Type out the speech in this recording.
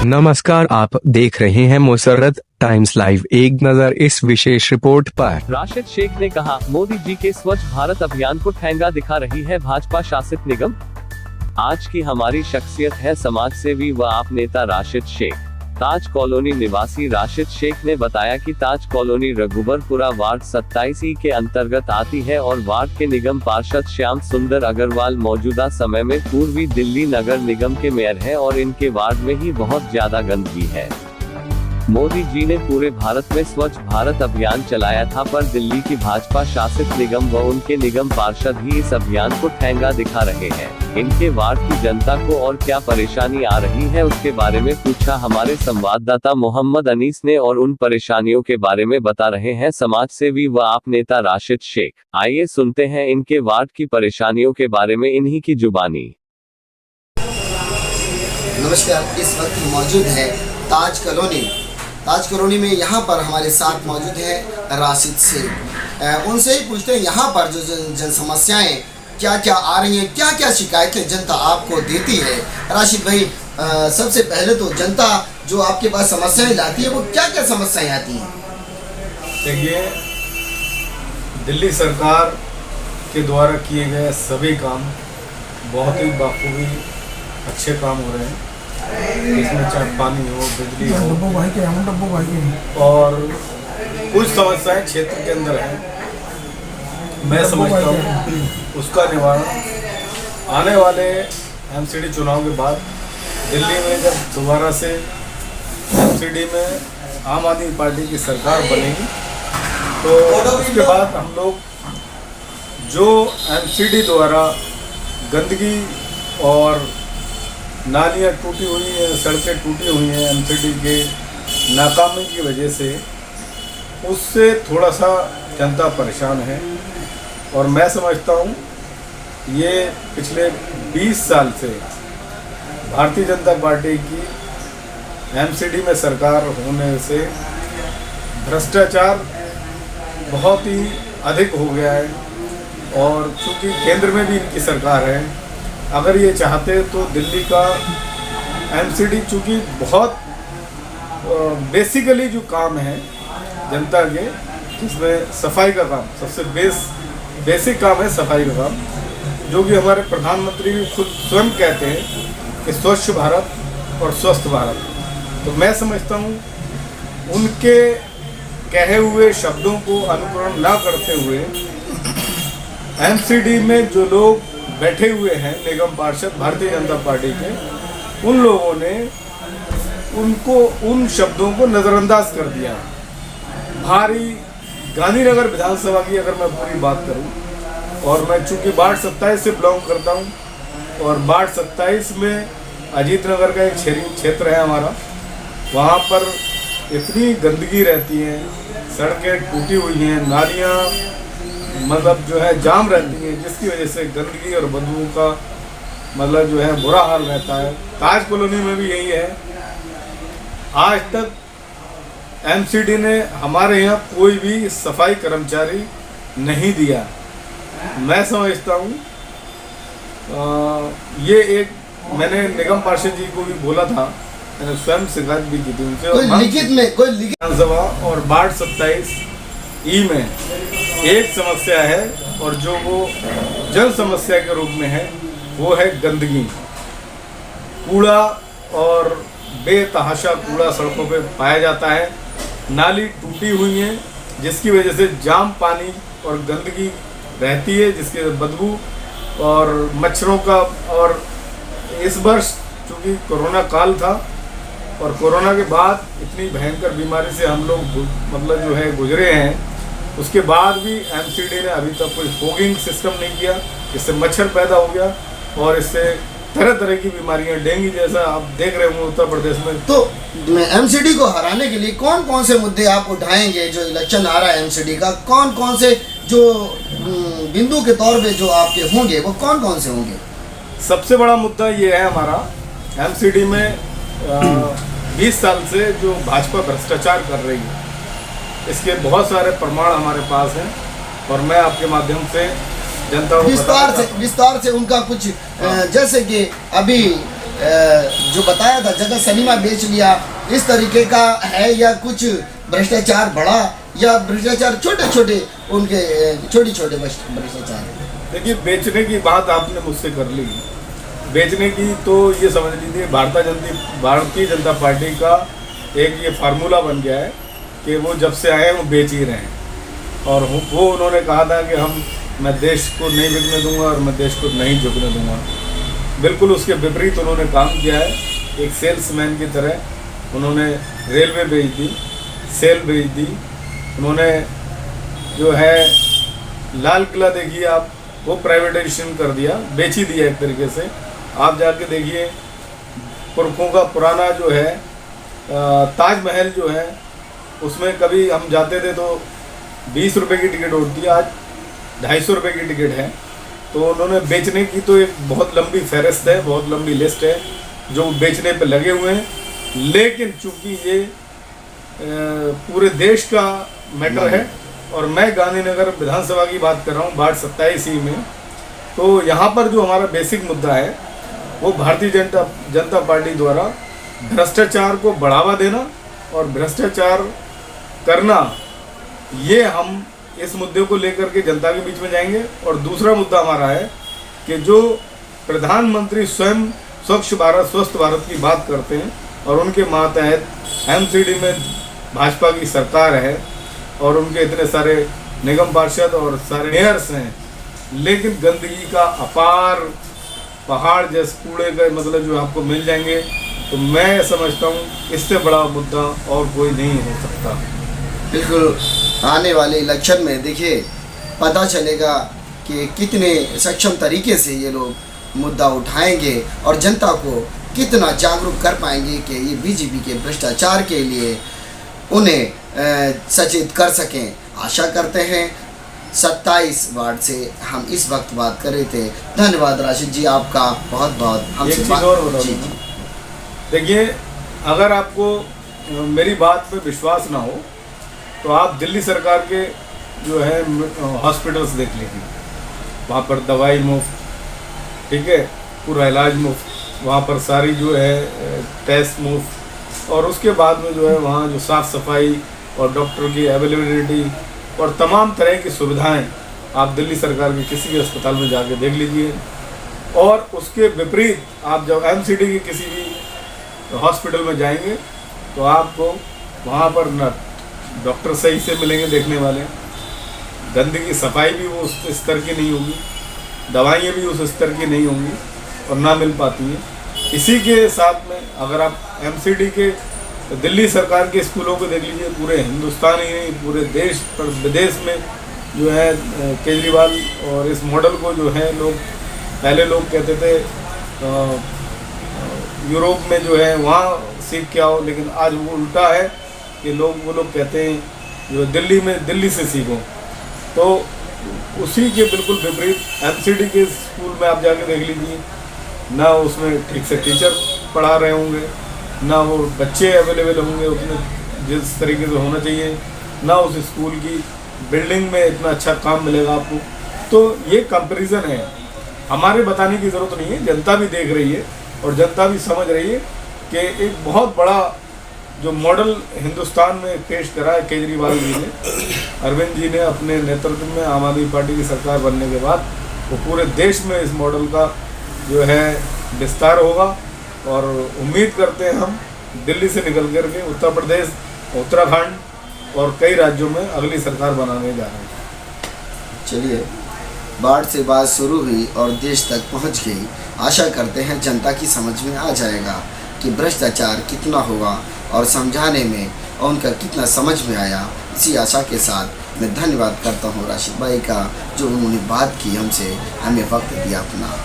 नमस्कार, आप देख रहे हैं मुसर्रत टाइम्स लाइव। एक नजर इस विशेष रिपोर्ट पर। राशिद शेख ने कहा, मोदी जी के स्वच्छ भारत अभियान को ठेंगा दिखा रही है भाजपा शासित निगम। आज की हमारी शख्सियत है समाज सेवी व आप नेता राशिद शेख। ताज कॉलोनी निवासी राशिद शेख ने बताया कि ताज कॉलोनी रघुबरपुरा वार्ड 27 के अंतर्गत आती है और वार्ड के निगम पार्षद श्याम सुंदर अग्रवाल मौजूदा समय में पूर्वी दिल्ली नगर निगम के मेयर है और इनके वार्ड में ही बहुत ज्यादा गंदगी है। मोदी जी ने पूरे भारत में स्वच्छ भारत अभियान चलाया था, पर दिल्ली की भाजपा शासित निगम व उनके निगम पार्षद ही इस अभियान को ठेंगा दिखा रहे हैं। इनके वार्ड की जनता को और क्या परेशानी आ रही है उसके बारे में पूछा हमारे संवाददाता मोहम्मद अनीस ने, और उन परेशानियों के बारे में बता रहे हैं समाज सेवी व आप नेता राशिद शेख। आइए सुनते हैं इनके वार्ड की परेशानियों के बारे में इन्हीं की जुबानी। नमस्कार, इस वक्त मौजूद है ताज कॉलोनी में। यहाँ पर हमारे साथ मौजूद है राशिद शेख। उनसे ही पूछते हैं यहाँ पर जो जन समस्याएं क्या क्या आ रही हैं, क्या क्या शिकायतें जनता आपको देती है। राशिद भाई, सबसे पहले तो जनता जो आपके पास समस्याएं लाती है वो क्या क्या समस्याएं आती हैं? देखिए, दिल्ली सरकार के द्वारा किए गए सभी काम बहुत ही बाखूबी अच्छे काम हो रहे हैं। इसमें चाहे पानी हो, बिजली हो, और कुछ समस्याएं क्षेत्र के अंदर हैं। मैं समझता हूँ उसका निवारण आने वाले एमसीडी चुनाव के बाद दिल्ली में जब दोबारा से एमसीडी में आम आदमी पार्टी की सरकार बनेगी तो उसके बाद हम लोग जो एमसीडी द्वारा गंदगी और नालियाँ टूटी हुई हैं, सड़कें टूटी हुई हैं एमसीडी के नाकामी की वजह से, उससे थोड़ा सा जनता परेशान है। और मैं समझता हूँ ये पिछले 20 साल से भारतीय जनता पार्टी की एमसीडी में सरकार होने से भ्रष्टाचार बहुत ही अधिक हो गया है। और चूँकि केंद्र में भी इनकी सरकार है, अगर ये चाहते तो दिल्ली का एमसीडी चूँकि बहुत बेसिकली जो काम है जनता के, जिसमें सफाई का काम सबसे बेसिक काम है, सफाई का काम, जो कि हमारे प्रधानमंत्री भी खुद स्वयं कहते हैं कि स्वच्छ भारत और स्वस्थ भारत। तो मैं समझता हूँ उनके कहे हुए शब्दों को अनुकरण ना करते हुए एमसीडी में जो लोग बैठे हुए हैं निगम पार्षद भारतीय जनता पार्टी के, उन लोगों ने उन शब्दों को नज़रअंदाज कर दिया। भारी गांधीनगर विधानसभा की अगर मैं पूरी बात करूं, और मैं चूंकि वार्ड 27 से बिलोंग करता हूं और वार्ड 27 में अजीत नगर का एक क्षेत्र है हमारा, वहां पर इतनी गंदगी रहती है, सड़कें टूटी हुई हैं, नालियां मतलब जो है जाम रहती हैं, जिसकी वजह से गंदगी और बदबू का मतलब जो है बुरा हाल रहता है। ताज कॉलोनी में भी यही है। आज तक एमसीडी ने हमारे यहाँ कोई भी सफाई कर्मचारी नहीं दिया। मैं समझता हूँ ये एक, मैंने निगम पार्षद जी को भी बोला था, मैंने स्वयं शिकायत भी की थी उनसे। कोई लिखित विधानसभा और वार्ड 27 ई में एक समस्या है, और जो वो जन समस्या के रूप में है वो है गंदगी। कूड़ा और बेतहाशा कूड़ा सड़कों पे पाया जाता है, नाली टूटी हुई है जिसकी वजह से जाम पानी और गंदगी रहती है, जिसकी बदबू और मच्छरों का। और इस वर्ष चूँकि कोरोना काल था और कोरोना के बाद इतनी भयंकर बीमारी से हम लोग मतलब जो है गुजरे हैं, उसके बाद भी एमसीडी ने अभी तक कोई फॉगिंग सिस्टम नहीं किया, इससे मच्छर पैदा हो गया और इससे तरह तरह की बीमारियां, डेंगू जैसा आप देख रहे होंगे उत्तर प्रदेश में। तो एमसीडी को हराने के लिए कौन कौन से मुद्दे आप उठाएंगे? जो इलेक्शन आ रहा है एमसीडी का, कौन कौन से जो बिंदु के तौर पे जो आपके होंगे वो कौन कौन से होंगे? सबसे बड़ा मुद्दा ये है हमारा, एमसीडी में 20 साल से जो भाजपा भ्रष्टाचार कर रही है, इसके बहुत सारे प्रमाण हमारे पास हैं और मैं आपके माध्यम से जनता को विस्तार से उनका कुछ जैसे कि अभी जो बताया था जगह सिनेमा बेच लिया, इस तरीके का है या कुछ भ्रष्टाचार बढ़ा या भ्रष्टाचार छोटे छोटे उनके छोटे छोटे भ्रष्टाचार? देखिए, बेचने की बात आपने मुझसे कर ली। बेचने की तो ये समझ लीजिए भारतीय जनता पार्टी का एक ये फार्मूला बन गया है कि वो जब से आए हैं वो बेच ही रहे हैं। और वो उन्होंने कहा था कि मैं देश को नहीं बिकने दूंगा और मैं देश को नहीं झुकने दूंगा। बिल्कुल उसके विपरीत उन्होंने काम किया है। एक सेल्समैन की तरह उन्होंने रेलवे बेच दी, सेल बेच दी। उन्होंने जो है लाल किला देखिए आप, वो प्राइवेटाइजेशन कर दिया, बेच ही दिया एक तरीके से। आप जाके देखिए पुरखों का पुराना जो है ताजमहल जो है, उसमें कभी हम जाते थे तो 20 रुपये की टिकट होती है, आज 250 रुपये की टिकट है। तो उन्होंने बेचने की तो एक बहुत लंबी फहरिस्त है, बहुत लंबी लिस्ट है जो बेचने पे लगे हुए हैं। लेकिन चूंकि ये पूरे देश का मैटर है और मैं गांधीनगर विधानसभा की बात कर रहा हूँ, वार्ड 27 में, तो यहाँ पर जो हमारा बेसिक मुद्दा है वो भारतीय जनता पार्टी द्वारा भ्रष्टाचार को बढ़ावा देना और भ्रष्टाचार करना, ये हम इस मुद्दे को लेकर के जनता के बीच में जाएंगे। और दूसरा मुद्दा हमारा है कि जो प्रधानमंत्री स्वयं स्वच्छ भारत स्वस्थ भारत की बात करते हैं और उनके मातहत एमसीडी में भाजपा की सरकार है और उनके इतने सारे निगम पार्षद और सारे मेयर्स हैं, लेकिन गंदगी का अपार पहाड़ जैसे कूड़े का मतलब जो आपको मिल जाएंगे। तो मैं समझता हूँ इससे बड़ा मुद्दा और कोई नहीं हो सकता। बिल्कुल, आने वाले इलेक्शन में देखिए पता चलेगा कि कितने सक्षम तरीके से ये लोग मुद्दा उठाएंगे और जनता को कितना जागरूक कर पाएंगे कि ये बीजेपी के भ्रष्टाचार के लिए उन्हें सचेत कर सकें। आशा करते हैं 27 वार्ड से हम इस वक्त बात कर रहे थे। धन्यवाद राशिद जी, आपका बहुत बहुत हमसे बात। जी जी, देखिए, अगर आपको मेरी बात पे विश्वास ना हो तो आप दिल्ली सरकार के जो है हॉस्पिटल्स देख लीजिए। वहाँ पर दवाई मुफ्त, ठीक है, पूरा इलाज मुफ्त, वहाँ पर सारी जो है टेस्ट मुफ्त, और उसके बाद में जो है वहाँ जो साफ़ सफाई और डॉक्टर की अवेलेबिलिटी और तमाम तरह की सुविधाएं आप दिल्ली सरकार के किसी भी अस्पताल में जाके देख लीजिए। और उसके विपरीत आप जब एमसीडी के किसी भी हॉस्पिटल में जाएंगे तो आपको वहाँ पर न डॉक्टर सही से मिलेंगे देखने वाले, गंदगी सफाई भी वो उस स्तर की नहीं होगी, दवाइयाँ भी उस स्तर की नहीं होंगी और ना मिल पाती हैं। इसी के साथ में अगर आप एमसीडी के दिल्ली सरकार के स्कूलों को देख लीजिए, पूरे हिंदुस्तान ही नहीं पूरे देश पर विदेश में जो है केजरीवाल और इस मॉडल को जो है पहले लोग कहते थे यूरोप में जो है वहाँ सीख के आओ, लेकिन आज वो उल्टा है कि वो लोग कहते हैं जो दिल्ली से सीखो। तो उसी के बिल्कुल विपरीत एमसीडी के स्कूल में आप जाके देख लीजिए, ना उसमें ठीक से टीचर पढ़ा रहे होंगे, ना वो बच्चे अवेलेबल होंगे उतने जिस तरीके से होना चाहिए, ना उस स्कूल की बिल्डिंग में इतना अच्छा काम मिलेगा आपको। तो ये कंपैरिजन है, हमारे बताने की ज़रूरत नहीं है, जनता भी देख रही है और जनता भी समझ रही है कि एक बहुत बड़ा जो मॉडल हिंदुस्तान में पेश करा है केजरीवाल जी ने, अरविंद जी ने अपने नेतृत्व में आम आदमी पार्टी की सरकार बनने के बाद, वो पूरे देश में इस मॉडल का जो है विस्तार होगा। और उम्मीद करते हैं हम दिल्ली से निकल कर के उत्तर प्रदेश, उत्तराखंड और कई राज्यों में अगली सरकार बनाने जा रहे हैं। चलिए, बाढ़ से बात शुरू हुई और देश तक पहुंच गई। आशा करते हैं जनता की समझ में आ जाएगा कि भ्रष्टाचार कितना होगा और समझाने में उनका कितना समझ में आया। इसी आशा के साथ मैं धन्यवाद करता हूँ राशिद भाई का, जो उन्होंने बात की हमसे, हमें वक्त दिया अपना।